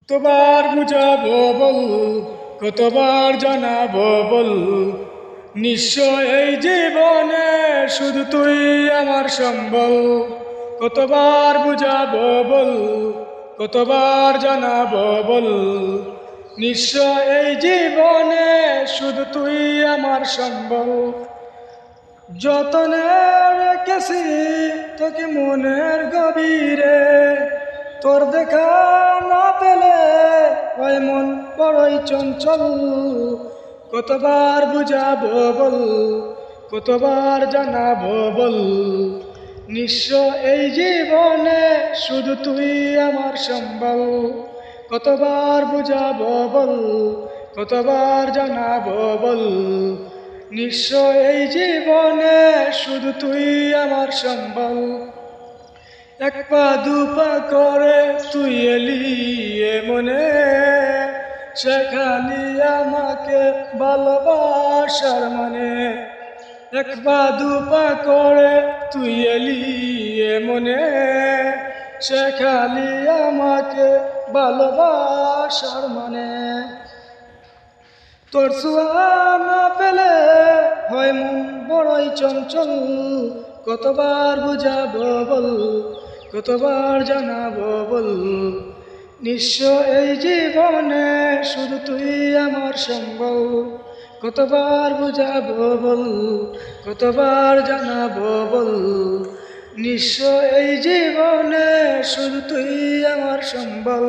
কতবার বুঝাবো বল, কতবার জানাবো বল, নিশ্চয় এই জীবনে শুধু তুই আমার সম্বল। কতবার বুঝাবো বল, কতবার জানাবো বল, নিশ্চয় এই জীবনে শুধু তুই আমার সম্বল। যতনে রেখেছি তোকে মনের গভীরে, তোর দেখা না পেলে হয় মন বড়ই চঞ্চল। কতবার বুঝাবো বল, কতবার জানাবো বল, নিঃস্ব এই জীবনে শুধু তুই আমার সম্বল। কতবার বুঝাবো বল, কতবার জানাবো বল, নিঃস্ব এই জীবনে শুধু তুই আমার সম্বল। এক পা দুপা করে তুই এলি এ মনে, শেখালি আমাকে ভালোবাসার মানে। এক পা দুপা করে তুই এলি এ মনে, শেখালি আমাকে ভালোবাসার মানে। তোর ছোঁয়া না পেলে হয় মন বড়ই চঞ্চল। কতবার বুঝাবো বল, কতবার জানাবো বল, নিঃস্ব এই জীবনে শুধু তুই আমার সম্বল। কতবার বুঝাবো বল, কতবার জানাবো বল, নিঃস্ব এই জীবনে শুধু তুই আমার সম্বল।